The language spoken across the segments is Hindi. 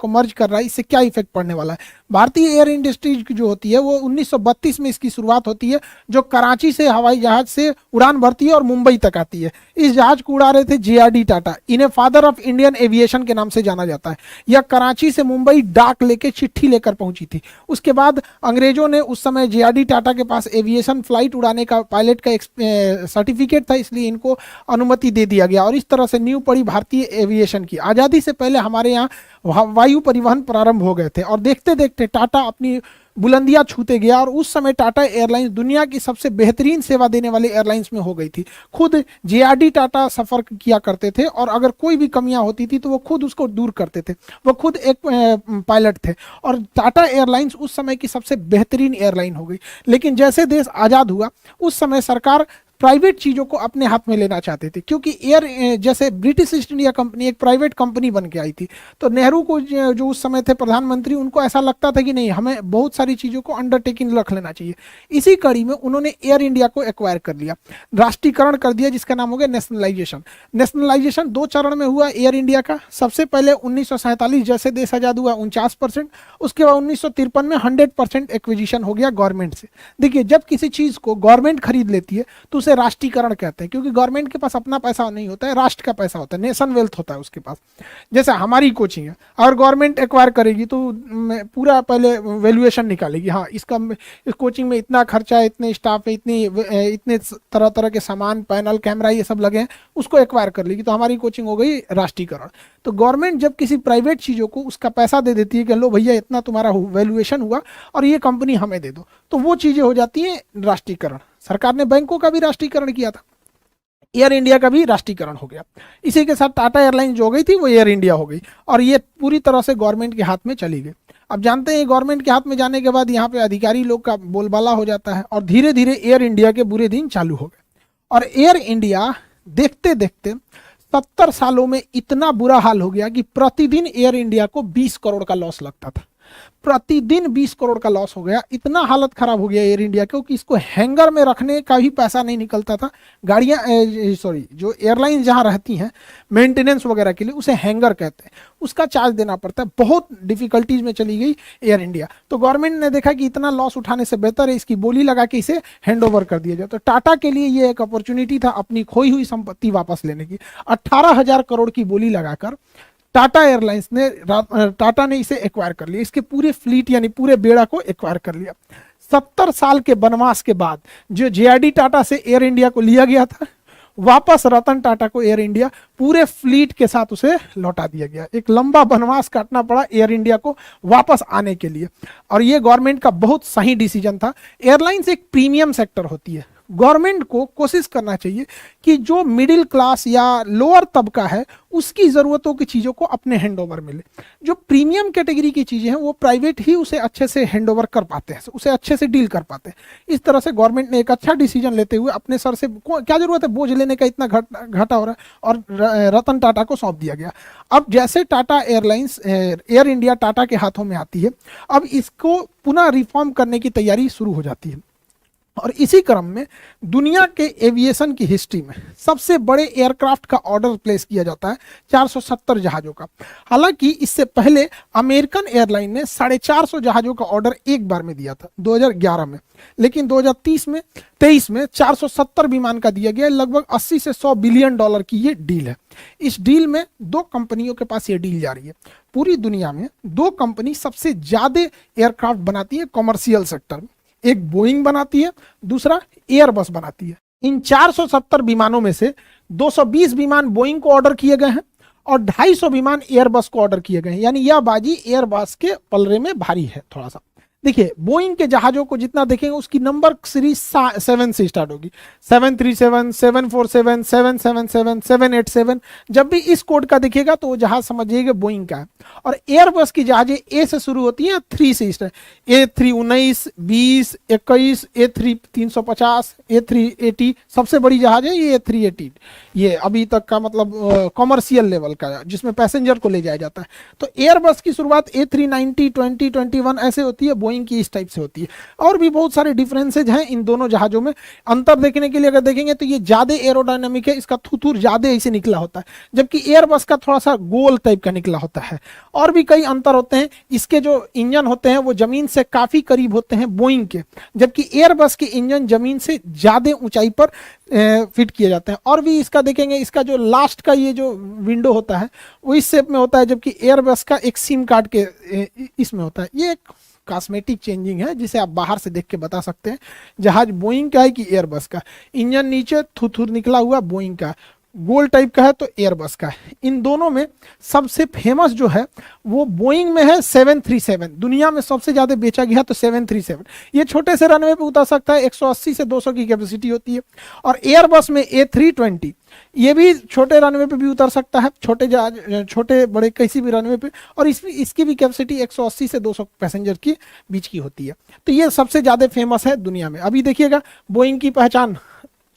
को मर्ज कर रहा है, इससे क्या इफेक्ट पड़ने वाला है। भारतीय एयर इंडस्ट्रीज जो होती है वो 1932 में इसकी शुरुआत होती है, जो कराची से हवाई जहाज से उड़ान भरती है और मुंबई तक आती है। इस जहाज को उड़ा रहे थे JRD टाटा, इन्हें फादर ऑफ इंडियन एविएशन के नाम से जाना जाता है। यह कराची से मुंबई डाक लेके चिट्ठी लेकर पहुंची थी। उसके बाद अंग्रेजों ने, उस समय JRD टाटा के पास एविएशन फ्लाइट उड़ाने का, पायलट का सर्टिफिकेट था, इसलिए इनको अनुमति दे दिया गया और इस तरह से नींव पड़ी भारतीय एविएशन की। आज़ादी से पहले हमारे यहाँ वायु परिवहन प्रारंभ हो गए थे और देखते देखते टाटा अपनी बुलंदियां छूते गया और उस समय टाटा एयरलाइंस दुनिया की सबसे बेहतरीन सेवा देने वाली एयरलाइंस में हो गई थी। खुद JRD टाटा सफर किया करते थे और अगर कोई भी कमियां होती थी तो वो खुद उसको दूर करते थे। वो खुद एक पायलट थे और टाटा एयरलाइंस उस समय की सबसे बेहतरीन एयरलाइन हो गई। लेकिन जैसे देश आज़ाद हुआ उस समय सरकार प्राइवेट चीज़ों को अपने हाथ में लेना चाहते थे, क्योंकि जैसे ब्रिटिश ईस्ट इंडिया कंपनी एक प्राइवेट कंपनी बन के आई थी, तो नेहरू को जो उस समय थे प्रधानमंत्री, उनको ऐसा लगता था कि नहीं, हमें बहुत सारी चीज़ों को अंडरटेकिंग रख लेना चाहिए। इसी कड़ी में उन्होंने एयर इंडिया को एक्वायर कर लिया, राष्ट्रीयकरण कर दिया, जिसका नाम हो गया नेशनलाइजेशन। नेशनलाइजेशन 2 चरण में हुआ एयर इंडिया का। सबसे पहले 1947 जैसे देश आज़ाद हुआ 49%, उसके बाद 1953 में 100% एक्विजिशन हो गया गवर्नमेंट से। देखिए, जब किसी चीज़ को गवर्नमेंट खरीद लेती है तो उसे राष्ट्रीयकरण कहते हैं, क्योंकि गवर्नमेंट के पास अपना पैसा नहीं होता है, राष्ट्र का पैसा होता है, नेशन वेल्थ होता है उसके पास। जैसे हमारी कोचिंग है, अगर गवर्नमेंट एक्वायर करेगी तो पूरा पहले वैल्यूएशन निकालेगी, हाँ इसका इस कोचिंग में इतना खर्चा है, इतने स्टाफ है, इतने तरह तरह के सामान, पैनल, कैमरा, ये सब लगे हैं, उसको एक्वायर कर लेगी, तो हमारी कोचिंग हो गई राष्ट्रीयकरण। तो गवर्नमेंट जब किसी प्राइवेट चीज़ों को उसका पैसा दे देती है कि लो भैया इतना तुम्हारा वैल्यूएशन हुआ और ये कंपनी हमें दे दो, तो वो चीज़ें हो जाती हैं राष्ट्रीयकरण। सरकार ने बैंकों का भी राष्ट्रीयकरण किया था, एयर इंडिया का भी राष्ट्रीयकरण हो गया। इसी के साथ टाटा एयरलाइंस जो हो गई थी वो एयर इंडिया हो गई और ये पूरी तरह से गवर्नमेंट के हाथ में चली गई। अब जानते हैं गवर्नमेंट के हाथ में जाने के बाद यहाँ पे अधिकारी लोग का बोलबाला हो जाता है और धीरे धीरे एयर इंडिया के बुरे दिन चालू हो गए। और एयर इंडिया देखते देखते 70 सालों में इतना बुरा हाल हो गया कि प्रतिदिन एयर इंडिया को 20 करोड़ का लॉस लगता था। प्रतिदिन 20 करोड़ का लॉस हो गया। इतना हालत खराब हो गया एयर इंडिया को कि इसको हैंगर में रखने का भी पैसा नहीं निकलता था। गाड़ियां जो एयरलाइन जहां रहती हैं मेंटेनेंस वगैरह के लिए, उसे हैंगर कहते हैं, उसका चार्ज देना पड़ता है। बहुत डिफिकल्टीज में चली गई एयर इंडिया। तो गवर्नमेंट ने देखा कि इतना लॉस उठाने से बेहतर है इसकी बोली लगा के इसे हैंड ओवर कर दिया जाए। तो टाटा के लिए ये एक अपॉर्चुनिटी था अपनी खोई हुई संपत्ति वापस लेने की। 18,000 करोड़ की बोली लगाकर टाटा एयरलाइंस ने टाटा ने इसे एक्वायर कर लिया, इसके पूरे फ्लीट यानी पूरे बेड़ा को एक्वायर कर लिया। 70 साल के वनवास के बाद जो JRD टाटा से एयर इंडिया को लिया गया था, वापस रतन टाटा को एयर इंडिया पूरे फ्लीट के साथ उसे लौटा दिया गया। एक लंबा वनवास काटना पड़ा एयर इंडिया को वापस आने के लिए, और ये गवर्नमेंट का बहुत सही डिसीजन था। एयरलाइंस एक प्रीमियम सेक्टर होती है। गवर्नमेंट को कोशिश करना चाहिए कि जो मिडिल क्लास या लोअर तबका है उसकी ज़रूरतों की चीज़ों को अपने हैंड ओवर मिले। जो प्रीमियम कैटेगरी की चीज़ें हैं वो प्राइवेट ही उसे अच्छे से हैंड ओवर कर पाते हैं, उसे अच्छे से डील कर पाते हैं। इस तरह से गवर्नमेंट ने एक अच्छा डिसीजन लेते हुए अपने सर से क्या ज़रूरत है बोझ लेने का, इतना घाटा हो रहा है, और रतन टाटा को सौंप दिया गया। अब जैसे Tata airlines air India Tata के हाथों में आती है, अब इसको पुनः रिफॉर्म करने की तैयारी शुरू हो जाती है। और इसी क्रम में दुनिया के एविएशन की हिस्ट्री में सबसे बड़े एयरक्राफ्ट का ऑर्डर प्लेस किया जाता है 470 जहाज़ों का। हालांकि इससे पहले अमेरिकन एयरलाइन ने 450 जहाज़ों का ऑर्डर एक बार में दिया था 2011 में, लेकिन 2023 में 470 विमान का दिया गया। लगभग 80 से 100 बिलियन डॉलर की ये डील है। इस डील में 2 कंपनियों के पास ये डील जा रही है। पूरी दुनिया में 2 कंपनी सबसे ज्यादा एयरक्राफ्ट बनाती है कॉमर्शियल सेक्टर में, एक बोइंग बनाती है, दूसरा एयरबस बनाती है। इन 470 विमानों में से 220 विमान बोइंग को ऑर्डर किए गए हैं और 250 विमान एयरबस को ऑर्डर किए गए हैं। यानी यह बाजी एयरबस के पलरे में भारी है थोड़ा सा। देखिए, बोइंग के जहाजों को जितना देखेंगे उसकी नंबर सीरीज 7 से स्टार्ट होगी। 737, 747, 777, 787। जब भी इस कोड का दिखेगा तो वो जहाज समझिएगा बोइंग का है। और एयरबस की जहाजें ए से शुरू होती हैं, 3 से स्टार्ट, A319, 20, 21, A3 350, A380 सबसे बड़ी जहाज है ये A380। ये अभी तक का मतलब कॉमर्शियल लेवल का जिसमें पैसेंजर को ले जाया जाता है। तो एयरबस की शुरुआत A390, 20, 21 ऐसे होती है। बोइंग की इस टाइप से होती है। और भी बहुत सारे डिफरेंसेज हैं इन दोनों जहाजों में। अंतर देखने के लिए अगर देखेंगे तो ये ज्यादा एरोडायनामिक है, इसका थुथुर ज्यादा ऐसे निकला होता है, जबकि एयरबस का थोड़ा सा गोल टाइप का निकला होता है। और भी कई अंतर होते हैं। इसके जो इंजन होते हैं वो जमीन से काफी करीब होते हैं बोइंग के, जबकि एयरबस के इंजन जमीन से ज्यादा ऊंचाई पर फिट किए जाते हैं। और भी इसका देखेंगे, इसका जो लास्ट का ये जो विंडो होता है वो इस शेप में होता है, जबकि एयरबस का एक सिम कार्ड के इसमें होता है। ये एक कॉस्मेटिक चेंजिंग है जिसे आप बाहर से देख के बता सकते हैं जहाज बोइंग का है कि एयरबस का। इंजन नीचे थुथुर निकला हुआ बोइंग का, गोल टाइप का है तो एयरबस का है। इन दोनों में सबसे फेमस जो है वो बोइंग में है 737। दुनिया में सबसे ज्यादा बेचा गया तो 737। ये छोटे से रनवे पे उतर सकता है, 180 से 200 की कैपेसिटी होती है। और एयरबस में A320, ये भी छोटे रनवे पे भी उतर सकता है, छोटे जहाज, छोटे बड़े किसी भी रनवे पे। और इसकी भी कैपेसिटी 180 से 200 पैसेंजर की बीच की होती है। तो ये सबसे ज्यादा फेमस है दुनिया में। अभी देखिएगा बोइंग की पहचान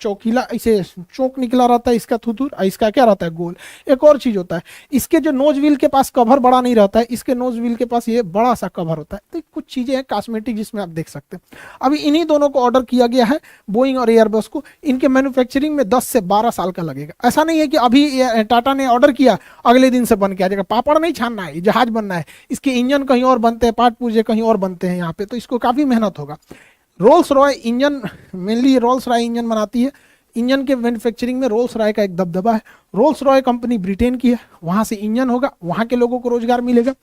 चौकीला, इसे चौक निकला रहता है इसका थुथुर, इसका क्या रहता है गोल। एक और चीज होता है, इसके जो नोज व्हील के पास कवर बड़ा नहीं रहता है, इसके नोज व्हील के पास ये बड़ा सा कवर होता है। तो कुछ चीजें हैं कॉस्मेटिक जिसमें आप देख सकते हैं। अभी इन्हीं दोनों को ऑर्डर किया गया है, बोइंग और एयरबस को। इनके मैन्युफैक्चरिंग में 10 से 12 साल का लगेगा। ऐसा नहीं है कि अभी टाटा ने ऑर्डर किया अगले दिन से बन के आ जाएगा। पापड़ नहीं छानना है, जहाज बनना है। इसके इंजन कहीं और बनते हैं, पार्ट पुर्जे कहीं और बनते हैं यहाँ पे, तो इसको काफी मेहनत होगा। Rolls Royce engine, mainly Rolls Royce engine बनाती है। इंजन के मैन्युफैक्चरिंग में रोल्स रॉय का एक दबदबा है। रोल्स रॉय कंपनी ब्रिटेन की है, वहां से इंजन होगा, वहां के लोगों को रोजगार मिलेगा।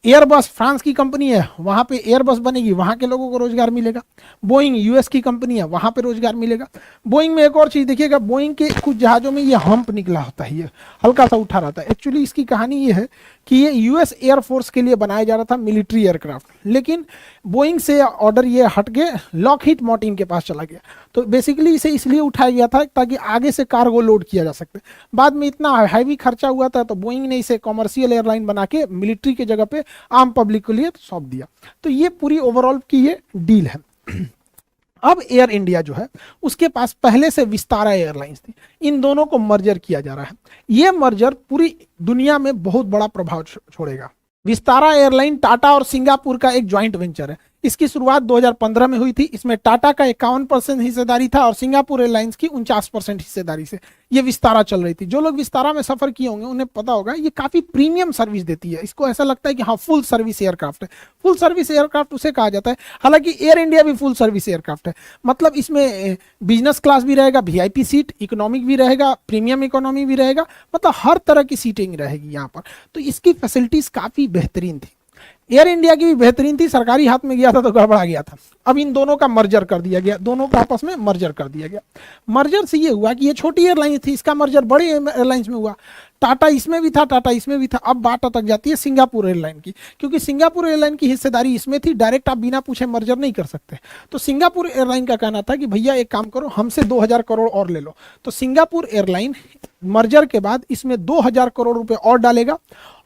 एयरबस फ्रांस की कंपनी है, वहां पे एयरबस बनेगी, वहां के लोगों को रोजगार मिलेगा। बोइंग यूएस की कंपनी है, वहां पे रोजगार मिलेगा। बोइंग में एक और चीज देखिएगा, बोइंग के कुछ जहाजों में ये हम्प निकला होता है, ये हल्का सा उठा रहता है। एक्चुअली इसकी कहानी ये है कि ये यूएस एयरफोर्स के लिए बनाया जा रहा था मिलिट्री एयरक्राफ्ट, लेकिन बोइंग से ऑर्डर ये हट के लॉकहीड मार्टिन के पास चला गया। तो बेसिकली इसे इसलिए उठाया गया था ताकि आगे से कार्गो लोड किया जा सके। बाद में इतना हैवी खर्चा हुआ था तो बोइंग ने इसे कॉमर्शियल एयरलाइन बना के मिलिट्री के जगह पे आम पब्लिक के लिए सौंप दिया। तो ये पूरी ओवरऑल की ये डील है। अब एयर इंडिया जो है उसके पास पहले से विस्तारा एयरलाइंस थी, इन दोनों को मर्जर किया जा रहा है। ये मर्जर पूरी दुनिया में बहुत बड़ा प्रभाव छोड़ेगा। विस्तारा एयरलाइन टाटा और सिंगापुर का एक ज्वाइंट वेंचर है। इसकी शुरुआत 2015 में हुई थी। इसमें टाटा का 51% हिस्सेदारी था और सिंगापुर एयरलाइंस की 49% हिस्सेदारी से ये विस्तारा चल रही थी। जो लोग विस्तारा में सफर किए होंगे उन्हें पता होगा ये काफी प्रीमियम सर्विस देती है। इसको ऐसा लगता है कि हाँ फुल सर्विस एयरक्राफ्ट है। फुल सर्विस एयरक्राफ्ट उसे कहा जाता है। हालांकि एयर इंडिया भी फुल सर्विस एयरक्राफ्ट है, मतलब इसमें बिजनेस क्लास भी रहेगा, वीआईपी सीट, इकोनॉमिक भी रहेगा, प्रीमियम इकोनॉमी भी रहेगा, मतलब हर तरह की सीटिंग रहेगी यहाँ पर। तो इसकी फैसिलिटीज काफी बेहतरीन थी। एयर इंडिया की भी बेहतरीन थी, सरकारी हाथ में गया था तो गड़बड़ा गया था। अब इन दोनों का मर्जर कर दिया गया, दोनों का आपस में मर्जर कर दिया गया। मर्जर से ये हुआ कि ये छोटी एयरलाइन थी, इसका मर्जर बड़ी एयरलाइंस में हुआ। टाटा इसमें भी था, टाटा इसमें भी था। अब बात अटक जाती है सिंगापुर एयरलाइन की, क्योंकि सिंगापुर एयरलाइन की हिस्सेदारी इसमें थी। डायरेक्ट आप बिना पूछे मर्जर नहीं कर सकते। तो सिंगापुर एयरलाइन का कहना था कि भैया एक काम करो, हमसे 2000 करोड़ और ले लो। तो सिंगापुर एयरलाइन मर्जर के बाद इसमें 2000 करोड़ रुपए और डालेगा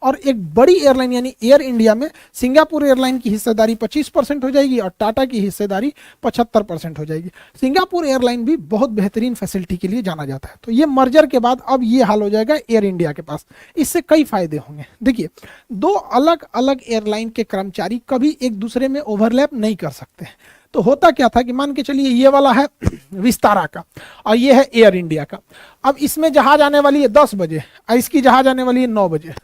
और एक बड़ी एयरलाइन यानी एयर इंडिया में सिंगापुर एयरलाइन की हिस्सेदारी 25% हो जाएगी और टाटा की हिस्सेदारी 75% हो जाएगी। सिंगापुर एयरलाइन भी बहुत बेहतरीन फैसिलिटी के लिए जाना जाता है। तो ये मर्जर के बाद अब ये हाल हो जाएगा एयर इंडिया के पास। इससे कई फायदे होंगे। देखिए, दो अलग अलग एयरलाइन के कर्मचारी कभी एक दूसरे में ओवरलैप नहीं कर सकते। तो होता क्या था कि मान के चलिए ये वाला है विस्तारा का और ये है एयर इंडिया का। अब इसमें जहाज आने वाली है 10 बजे और इसकी जहाज आने वाली है 9 बजे।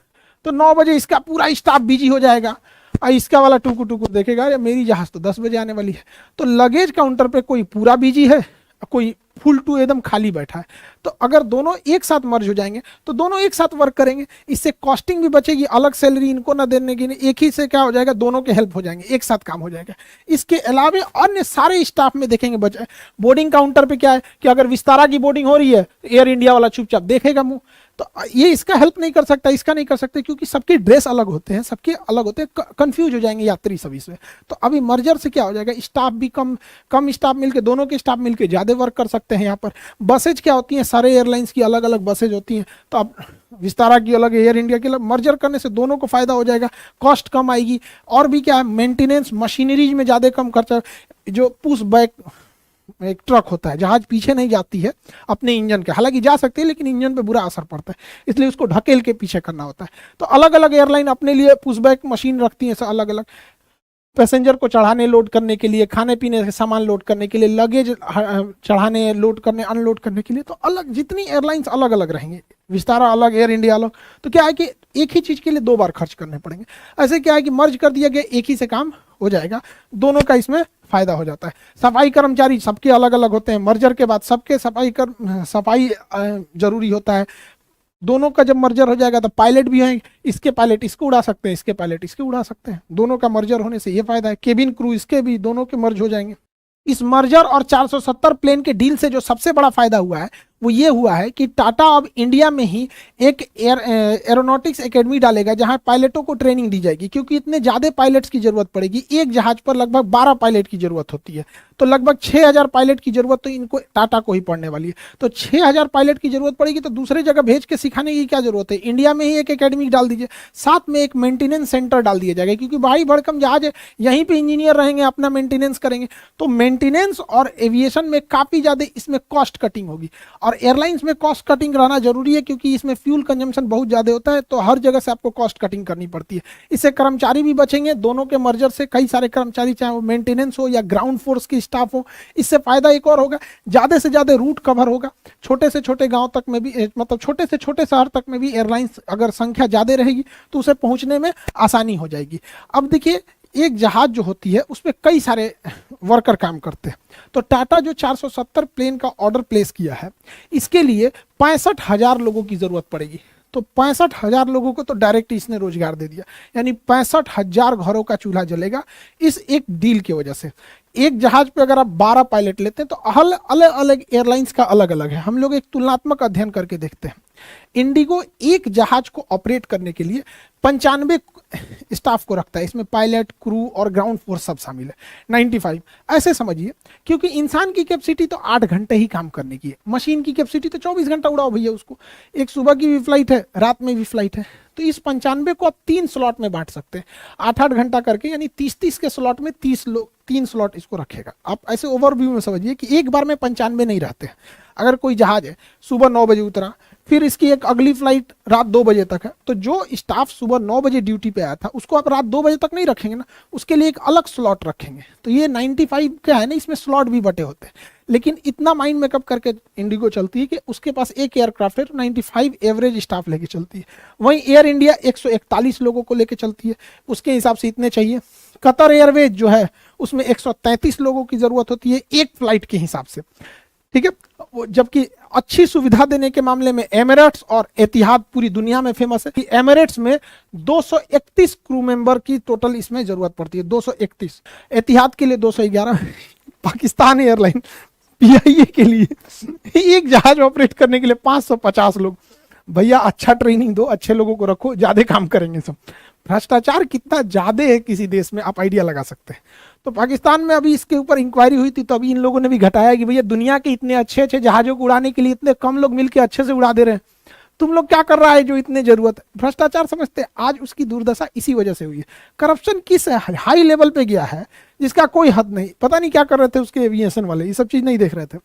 तो 9 बजे इसका पूरा स्टाफ बिजी हो जाएगा और इसका वाला टुकु टुकु देखेगा, अरे मेरी जहाज तो 10 बजे आने वाली है। तो लगेज काउंटर पे कोई पूरा बिजी है, कोई फुल टू एकदम खाली बैठा है। तो अगर दोनों एक साथ मर्ज हो जाएंगे तो दोनों एक साथ वर्क करेंगे, इससे कॉस्टिंग भी बचेगी, अलग सैलरी इनको ना देने की, एक ही से क्या हो जाएगा, दोनों के हेल्प हो जाएंगे, एक साथ काम हो जाएगा। इसके अलावा अन्य सारे स्टाफ में देखेंगे बचे। बोर्डिंग काउंटर पे क्या है कि अगर विस्तारा की बोर्डिंग हो रही है, एयर इंडिया वाला चुपचाप देखेगा मुंह। तो ये इसका हेल्प नहीं कर सकता, इसका नहीं कर सकते, क्योंकि सबके ड्रेस अलग होते हैं, सबके अलग होते हैं, कंफ्यूज हो जाएंगे यात्री सभी से। तो अभी मर्जर से क्या हो जाएगा, स्टाफ भी कम स्टाफ मिलके, दोनों के स्टाफ मिलके ज्यादा वर्क कर सकते हैं। यहाँ पर बसेज क्या होती हैं, सारे एयरलाइंस की अलग अलग बसेज होती हैं। तो अब विस्तारा की अलग, एयर इंडिया की अलग, मर्जर करने से दोनों को फायदा हो जाएगा, कॉस्ट कम आएगी। और भी क्या है, मेंटेनेंस मशीनरीज में ज्यादा कम खर्चा। जो पुश बैक एक ट्रक होता है, जहाज पीछे नहीं जाती है अपने इंजन के, हालांकि जा सकती है लेकिन इंजन पे बुरा असर पड़ता है, इसलिए उसको ढकेल के पीछे करना होता है। तो अलग अलग एयरलाइन अपने लिए पुशबैक मशीन रखती है अलग अलग। पैसेंजर को चढ़ाने लोड करने के लिए, खाने पीने के सामान लोड करने के लिए, लगेज चढ़ाने लोड करने अनलोड करने के लिए, तो अलग जितनी एयरलाइंस अलग अलग रहेंगे, विस्तारा अलग, एयर इंडिया अलग, तो क्या है कि एक ही चीज के लिए 2 बार खर्च करने पड़ेंगे। ऐसे क्या है कि मर्ज कर दिया गया, एक ही से काम हो जाएगा, दोनों का इसमें फायदा हो जाता है। सफाई कर्मचारी सबके अलग अलग होते हैं, मर्जर के बाद सबके सफाई जरूरी होता है। दोनों का जब मर्जर हो जाएगा तो पायलट भी हैं, इसके पायलट इसको उड़ा सकते हैं, इसके पायलट इसके उड़ा सकते हैं। दोनों का मर्जर होने से ये फायदा है। केबिन क्रू इसके भी, दोनों के मर्ज हो जाएंगे। इस मर्जर और 470 प्लेन के डील से जो सबसे बड़ा फायदा हुआ है वो ये हुआ है कि टाटा अब इंडिया में ही एक एरोनॉटिक्स एकेडमी डालेगा जहां पायलटों को ट्रेनिंग दी जाएगी, क्योंकि इतने ज़्यादा पायलट्स की जरूरत पड़ेगी। एक जहाज पर लगभग 12 पायलट की जरूरत होती है, तो लगभग 6000 पायलट की जरूरत तो इनको टाटा को ही पड़ने वाली है। तो 6000 पायलट की जरूरत पड़ेगी, तो दूसरे जगह भेज के सिखाने की क्या जरूरत है, इंडिया में ही एक एकेडमी डाल दीजिए, साथ में एक मेंटेनेंस सेंटर डाल दिया जाएगा, क्योंकि भारी भड़कम जहाज है, यहीं पे इंजीनियर रहेंगे, अपना मेंटेनेंस करेंगे। तो मेंटेनेंस और एविएशन में काफी ज्यादा इसमें कॉस्ट कटिंग होगी, और एयरलाइंस में कॉस्ट कटिंग रहना जरूरी है, क्योंकि इसमें फ्यूल कंजम्पशन बहुत ज्यादा होता है, तो हर जगह से आपको कॉस्ट कटिंग करनी पड़ती है। इससे कर्मचारी भी बचेंगे, दोनों के मर्जर से कई सारे कर्मचारी, चाहे वो मेंटेनेंस हो या ग्राउंड फोर्स की स्टाफ हो, इससे फायदा एक और होगा, ज्यादा से ज्यादा रूट कवर होगा। छोटे से छोटे गांव तक में भी, मतलब छोटे से छोटे शहर तक में भी एयरलाइंस अगर संख्या ज्यादा रहेगी तो उसे पहुंचने में आसानी हो जाएगी। अब देखिए, एक जहाज जो होती है उसमें कई सारे वर्कर काम करते हैं, तो टाटा जो 470 प्लेन का ऑर्डर प्लेस किया है, इसके लिए 65,000 लोगों की जरूरत पड़ेगी। तो 65,000 लोगों को तो डायरेक्ट इसने रोजगार दे दिया, यानी 65,000 घरों का चूल्हा जलेगा इस एक डील की वजह से। एक जहाज पे अगर आप 12 पायलट लेते हैं तो अलग अलग एयरलाइंस का अलग अलग है। हम लोग एक तुलनात्मक अध्ययन करके देखते हैं। इंडिगो एक जहाज को ऑपरेट करने के लिए 95 स्टाफ को रखता है, इसमें पायलट, क्रू और ग्राउंड फोर्स सब शामिल है। 95 ऐसे समझिए, क्योंकि इंसान की कैपेसिटी तो 8 घंटे ही काम करने की है, मशीन की कैपेसिटी तो 24 घंटा उड़ाओ भैया उसको। एक सुबह की भी फ्लाइट है, रात में भी फ्लाइट है, तो इस 95 को आप 3 स्लॉट में बांट सकते हैं, 8-8 घंटा करके, यानी 30-30 के स्लॉट में 3 स्लॉट इसको रखेगा। आप ऐसे ओवरव्यू में समझिए कि एक बार में 95 नहीं रहते हैं। अगर कोई जहाज है सुबह 9 बजे उतरा, फिर इसकी एक अगली फ्लाइट रात 2 बजे तक है, तो जो स्टाफ सुबह 9 बजे ड्यूटी पे आया था उसको आप रात 2 बजे तक नहीं रखेंगे ना, उसके लिए एक अलग स्लॉट रखेंगे। तो ये 95 क्या है ना, इसमें स्लॉट भी बटे होते हैं। लेकिन इतना माइंड मेकअप करके इंडिगो चलती है कि उसके पास एक एयरक्राफ्ट है, 95 एवरेज स्टाफ लेके चलती है। वहीं एयर इंडिया 141 लोगों को लेके चलती है, उसके हिसाब से इतने चाहिए। कतर एयरवेज जो है उसमें 133 लोगों की जरूरत होती है एक फ्लाइट के हिसाब से, ठीक है। जबकि अच्छी सुविधा देने के मामले में एमिरेट्स और एतिहाद पूरी दुनिया में फेमस है कि एमिरेट्स में 231 क्रू मेंबर की टोटल इसमें जरूरत पड़ती है, 231। एतिहाद के लिए 211। पाकिस्तान एयरलाइन पीआईए के लिए एक जहाज ऑपरेट करने के लिए 550 लोग। भैया अच्छा ट्रेनिंग दो, अच्छे लोगों को रखो, ज्यादा काम करेंगे सब। भ्रष्टाचार कितना ज्यादा है किसी देश में, आप आइडिया लगा सकते हैं। तो पाकिस्तान में अभी इसके ऊपर इंक्वायरी हुई थी, तो अभी इन लोगों ने भी घटाया कि भैया दुनिया के इतने अच्छे अच्छे जहाजों को उड़ाने के लिए इतने कम लोग मिलकर अच्छे से उड़ा दे रहे हैं, तुम लोग क्या कर रहा है जो इतने जरूरत है। भ्रष्टाचार समझते हैं, आज उसकी दुर्दशा इसी वजह से हुई है। करप्शन किस हाई लेवल पे गया है जिसका कोई हद नहीं। पता नहीं क्या कर रहे थे उसके एविएशन वाले, ये सब चीज नहीं देख रहे थे।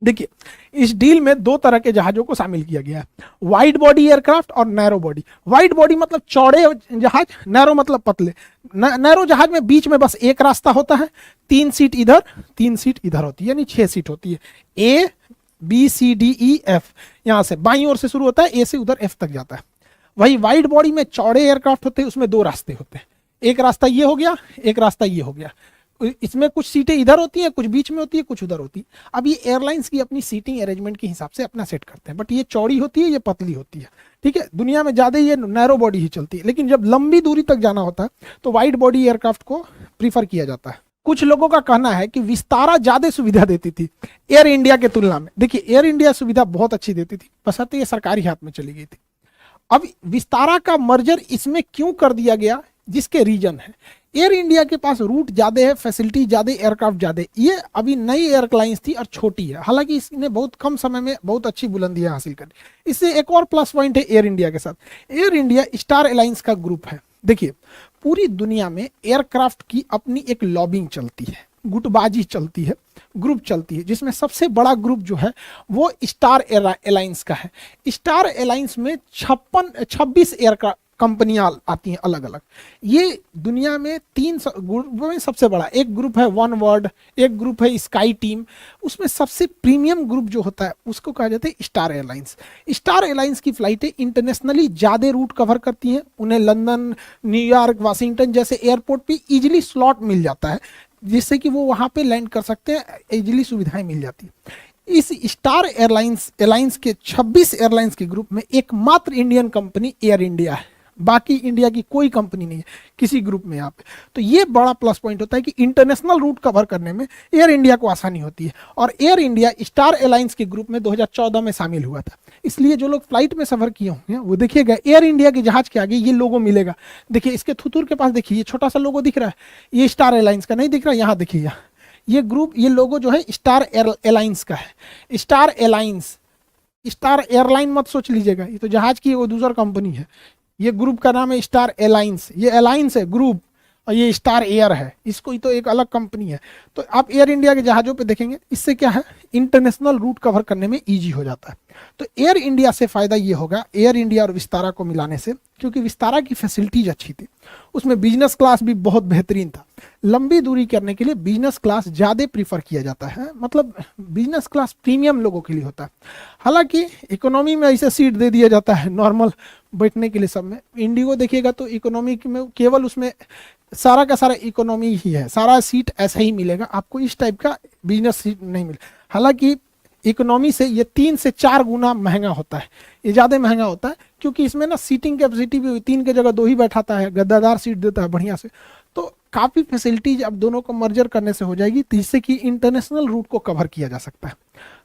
देखिए, इस डील में 2 तरह के जहाजों को शामिल किया गया है, वाइड बॉडी एयरक्राफ्ट और नैरो बॉडी। वाइड बॉडी मतलब चौड़े जहाज, नैरो मतलब पतले। नैरो जहाज में बीच में बस एक रास्ता होता है, 3 सीट इधर 3 सीट इधर होती है, यानी 6 सीट होती है। A B C D E F, यहां से बाईं ओर से शुरू होता है, ए से उधर एफ तक जाता है। वही वाइड बॉडी में चौड़े एयरक्राफ्ट होते हैं, उसमें 2 रास्ते होते हैं, एक रास्ता ये हो गया, एक रास्ता ये हो गया। इसमें कुछ सीटें इधर होती हैं, कुछ बीच में होती है, कुछ उधर होती है। अब ये एयरलाइंस की अपनी सीटिंग अरेंजमेंट के हिसाब से अपना सेट करते हैं, बट ये चौड़ी होती है, ये पतली होती है, ठीक है। दुनिया में ज्यादा ये नैरो बॉडी ही चलती है, लेकिन जब लंबी दूरी तक जाना होता है तो वाइड बॉडी एयरक्राफ्ट को प्रीफर किया जाता है। कुछ लोगों का कहना है कि विस्तारा ज्यादा सुविधा देती थी एयर इंडिया के तुलना में। देखिए, एयर इंडिया सुविधा बहुत अच्छी देती थी, बशर्ते ये सरकारी हाथ में चली गई थी। अब विस्तारा का मर्जर इसमें क्यों कर दिया गया, जिसके रीजन है, एयर इंडिया के पास रूट ज्यादा है, फैसिलिटी ज्यादा, एयरक्राफ्ट ज्यादा। ये अभी नई एयरलाइंस थी और छोटी है, हालांकि इसने बहुत कम समय में बहुत अच्छी बुलंदियां हासिल करी। इससे एक और प्लस पॉइंट है एयर इंडिया के साथ, एयर इंडिया स्टार एलायंस का ग्रुप है। देखिए, पूरी दुनिया में एयरक्राफ्ट की अपनी एक लॉबिंग चलती है, गुटबाजी चलती है, ग्रुप चलती है, जिसमें सबसे बड़ा ग्रुप जो है वो स्टार एलायंस का है। स्टार एलायंस में 26 कंपनियां आती हैं अलग अलग। ये दुनिया में तीन ग्रुपों में सबसे बड़ा एक ग्रुप है वन वर्ल्ड, एक ग्रुप है स्काई टीम, उसमें सबसे प्रीमियम ग्रुप जो होता है उसको कहा जाता है स्टार एयरलाइंस। स्टार एयरलाइंस की फ्लाइटें इंटरनेशनली ज़्यादा रूट कवर करती हैं, उन्हें लंदन, न्यूयॉर्क, वाशिंगटन जैसे एयरपोर्ट पे इजीली स्लॉट मिल जाता है, जिससे कि वो वहाँ पे लैंड कर सकते हैं, इजीली सुविधाएं मिल जाती है। इस स्टार एयरलाइंस के 26 एयरलाइंस के ग्रुप में एकमात्र इंडियन कंपनी एयर इंडिया है, बाकी इंडिया की कोई कंपनी नहीं है किसी ग्रुप में यहाँ पे। तो ये बड़ा प्लस पॉइंट होता है कि इंटरनेशनल रूट कवर करने में एयर इंडिया को आसानी होती है। और एयर इंडिया स्टार एयरलाइंस के ग्रुप में 2014 में शामिल हुआ था, इसलिए जो लोग फ्लाइट में सफर किए होंगे वो देखिएगा एयर इंडिया के जहाज के आगे ये लोगो मिलेगा। देखिए इसके थुतुर के पास देखिए ये छोटा सा लोगो दिख रहा है, ये स्टार एयरलाइंस का नहीं दिख रहा, यहाँ देखिए ये ग्रुप, ये लोगो जो है स्टार एयरलाइंस का है। स्टार एयरलाइंस, स्टार एयरलाइन मत सोच लीजिएगा, ये तो जहाज की वो दूसरा कंपनी है। ये ग्रुप का नाम है स्टार एयरलाइंस, ये एयरलाइंस है ग्रुप, और ये स्टार एयर है, इसको ही तो एक अलग कंपनी है। तो आप एयर इंडिया के जहाज़ों पे देखेंगे, इससे क्या है इंटरनेशनल रूट कवर करने में इजी हो जाता है। तो एयर इंडिया से फ़ायदा ये होगा, एयर इंडिया और विस्तारा को मिलाने से, क्योंकि विस्तारा की फैसिलिटीज अच्छी थी, उसमें बिजनेस क्लास भी बहुत बेहतरीन था। लंबी दूरी करने के लिए बिजनेस क्लास ज़्यादा प्रीफर किया जाता है, मतलब बिजनेस क्लास प्रीमियम लोगों के लिए होता है। हालांकि इकोनॉमी में ऐसे सीट दे दिया जाता है नॉर्मल बैठने के लिए सब में। इंडिगो देखिएगा तो इकोनॉमी में केवल उसमें सारा का सारा इकोनॉमी ही है, सारा सीट ऐसा ही मिलेगा आपको, इस टाइप का बिजनेस सीट नहीं मिले। हालांकि इकोनॉमी से ये 3 से 4 गुना महंगा होता है, ये ज़्यादा महंगा होता है क्योंकि इसमें ना सीटिंग कैपेसिटी भी 3 की जगह 2 ही बैठाता है, गद्दादार सीट देता है बढ़िया से। तो काफ़ी फैसिलिटीज अब दोनों को मर्जर करने से हो जाएगी, जिससे कि इंटरनेशनल रूट को कवर किया जा सकता है।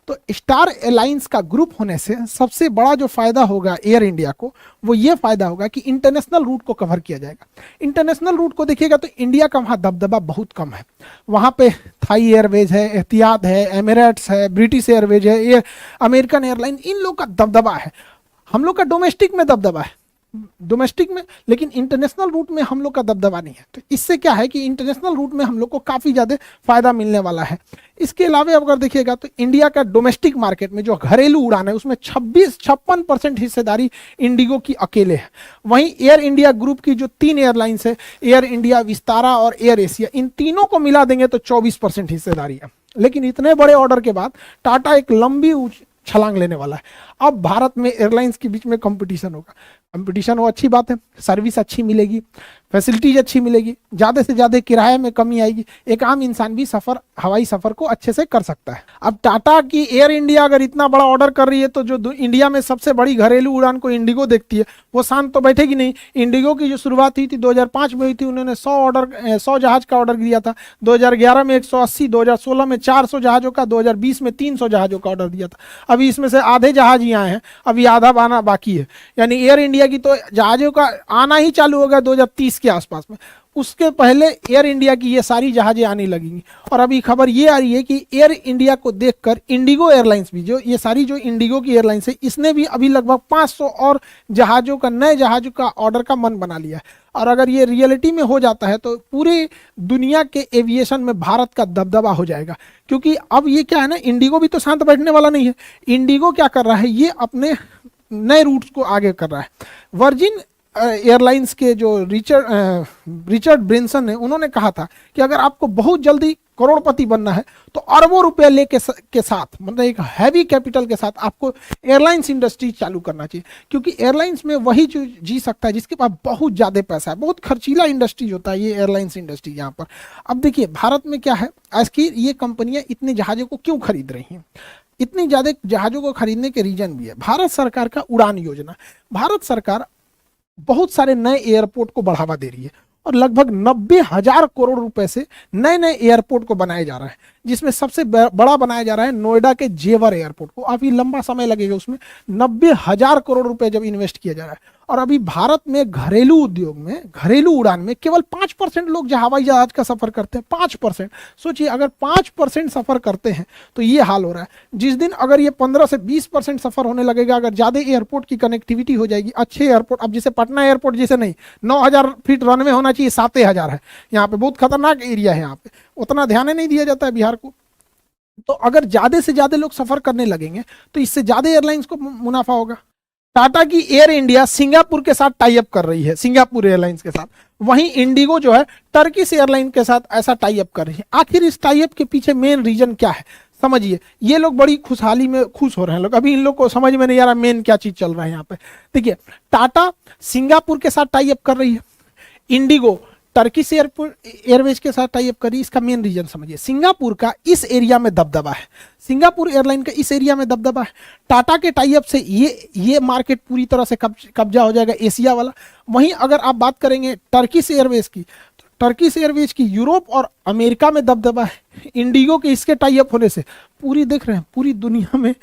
तो स्टार एयरलाइंस का ग्रुप होने से सबसे बड़ा जो फायदा होगा एयर इंडिया को, वो ये फायदा होगा कि इंटरनेशनल रूट को कवर किया जाएगा। इंटरनेशनल रूट को देखिएगा तो इंडिया का वहाँ दबदबा बहुत कम है। वहाँ पे थाई एयरवेज है, एहतियात है, एमिरेट्स है, ब्रिटिश एयरवेज है, ये अमेरिकन एयरलाइन, इन लोग का दबदबा है। हम लोग का डोमेस्टिक में दबदबा है, डोमेस्टिक में, लेकिन इंटरनेशनल रूट में हम लोग का दबदबा नहीं है। तो इससे क्या है कि इंटरनेशनल रूट में हम लोग को काफ़ी ज़्यादा फायदा मिलने वाला है। इसके अलावा अगर देखिएगा तो इंडिया का डोमेस्टिक मार्केट में जो घरेलू उड़ान है उसमें 56% हिस्सेदारी इंडिगो की अकेले है। वहीं एयर इंडिया ग्रुप की जो 3 एयरलाइंस है, एयर इंडिया, विस्तारा और एयर एशिया, इन तीनों को मिला देंगे तो 24% हिस्सेदारी है। लेकिन इतने बड़े ऑर्डर के बाद टाटा एक लंबी छलांग लेने वाला है। अब भारत में एयरलाइंस के बीच में कंपटीशन होगा, कंपटीशन हो अच्छी बात है, सर्विस अच्छी मिलेगी, फैसिलिटीज अच्छी मिलेगी, ज़्यादा से ज़्यादा किराए में कमी आएगी, एक आम इंसान भी हवाई सफ़र को अच्छे से कर सकता है। अब टाटा की एयर इंडिया अगर इतना बड़ा ऑर्डर कर रही है तो जो इंडिया में सबसे बड़ी घरेलू उड़ान को इंडिगो देखती है वो शांत तो बैठेगी नहीं। इंडिगो की जो शुरुआत हुई थी 2005 में हुई थी, उन्होंने 100 जहाज का ऑर्डर दिया था, 2011 में 180, 2016 में 400 जहाज़ों का, 2020 में 300 जहाज़ों का ऑर्डर दिया था। अभी इसमें से आधे जहाज ही आए हैं, अभी आधा आना बाकी है। यानी एयर इंडिया की तो जहाज़ों का आना ही चालू होगा 2030 के आसपास में, उसके पहले एयर इंडिया की ये सारी जहाज़ें आने लगेंगी। और अभी खबर ये आ रही है कि एयर इंडिया को देखकर इंडिगो एयरलाइंस भी, जो ये सारी जो इंडिगो की एयरलाइंस है, इसने भी अभी लगभग 500 और जहाज़ों का, नए जहाज़ों का ऑर्डर का मन बना लिया है। और अगर ये रियलिटी में हो जाता है तो पूरी दुनिया के एविएशन में भारत का दबदबा हो जाएगा। क्योंकि अब ये क्या है ना, इंडिगो भी तो शांत बैठने वाला नहीं है। इंडिगो क्या कर रहा है, ये अपने नए रूट्स को आगे कर रहा है। वर्जिन एयरलाइंस के जो रिचर्ड ब्रेंसन ने, उन्होंने कहा था कि अगर आपको बहुत जल्दी करोड़पति बनना है तो अरबों रुपए के साथ, मतलब एक हैवी कैपिटल के साथ आपको एयरलाइंस इंडस्ट्री चालू करना चाहिए। क्योंकि एयरलाइंस में वही जो जी सकता है जिसके पास बहुत ज़्यादा पैसा है, बहुत खर्चीला इंडस्ट्री होता है ये एयरलाइंस इंडस्ट्री यहाँ पर। अब देखिए भारत में क्या है, आज की ये कंपनियाँ इतने जहाज़ों को क्यों खरीद रही हैं, इतनी ज़्यादा जहाज़ों को खरीदने के रीजन भी है भारत सरकार का उड़ान योजना। भारत सरकार बहुत सारे नए एयरपोर्ट को बढ़ावा दे रही है और लगभग 90,000 करोड़ रुपए से नए नए एयरपोर्ट को बनाया जा रहा है, जिसमें सबसे बड़ा बनाया जा रहा है नोएडा के जेवर एयरपोर्ट को। अभी लंबा समय लगेगा उसमें, 90,000 करोड़ रुपए जब इन्वेस्ट किया जा रहा है। और अभी भारत में घरेलू उद्योग में, घरेलू उड़ान में केवल 5% लोग जो हवाई जहाज का सफर करते हैं, 5%। सोचिए अगर 5% सफर करते हैं तो ये हाल हो रहा है। जिस दिन अगर ये 15 से 20% सफर होने लगेगा, अगर ज्यादा एयरपोर्ट की कनेक्टिविटी हो जाएगी, अच्छे एयरपोर्ट, अब जैसे पटना एयरपोर्ट जैसे नहीं, 9,000 फीट रनवे होना चाहिए, 7,000 है यहाँ पे, बहुत खतरनाक एरिया है यहाँ पे, उतना ध्यान नहीं दिया जाता है बिहार को। तो अगर ज्यादा से ज्यादा लोग सफर करने लगेंगे तो इससे ज्यादा एयरलाइंस को मुनाफा होगा। टाटा की एयर इंडिया सिंगापुर के साथ टाई अप कर रही है, सिंगापुर एयरलाइंस के साथ। वहीं इंडिगो जो है टर्किश एयरलाइन के साथ ऐसा टाई अप कर रही है। आखिर इस टाई अप के पीछे मेन रीजन क्या है समझिए। ये लोग बड़ी खुशहाली में खुश हो रहे हैं लोग, अभी इन लोग को समझ में नहीं आ रहा मेन क्या चीज चल रहा है यहाँ पे। देखिए, टाटा सिंगापुर के साथ टाई अप कर रही है, इंडिगो टर्किश एयरवेज के साथ टाई अप करी। इसका मेन रीजन समझिए, सिंगापुर का इस एरिया में दबदबा है, सिंगापुर एयरलाइन का इस एरिया में दबदबा है। टाटा के टाई अप से ये मार्केट पूरी तरह से कब्जा हो जाएगा, एशिया वाला। वहीं अगर आप बात करेंगे टर्किश एयरवेज की, तो टर्किश एयरवेज की यूरोप और अमेरिका में दबदबा है। इंडिगो के इसके टाई अप होने से पूरी देख रहे हैं पूरी दुनिया में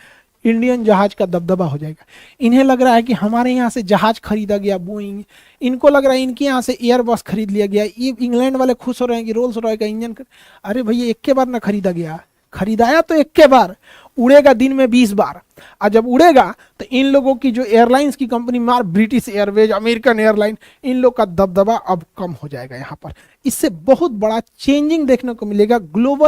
इंडियन जहाज का दबदबा हो जाएगा। इन्हें लग रहा है कि हमारे यहाँ से जहाज खरीदा गया बोइंग, इनको लग रहा है इनके यहाँ से एयरबस खरीद लिया गया। ये इंग्लैंड वाले खुश हो रहे हैं कि रोल्स रॉय का इंजन अरे भैया एक के बार ना खरीदा गया, खरीदाया तो एक के बार, उड़ेगा दिन में 20 बार। और जब उड़ेगा तो इन लोगों की जो एयरलाइंस की कंपनी मार, ब्रिटिश एयरवेज, अमेरिकन एयरलाइन, इन लोग का दबदबा अब कम हो जाएगा यहाँ पर। इससे बहुत बड़ा चेंजिंग देखने को मिलेगा ग्लोबल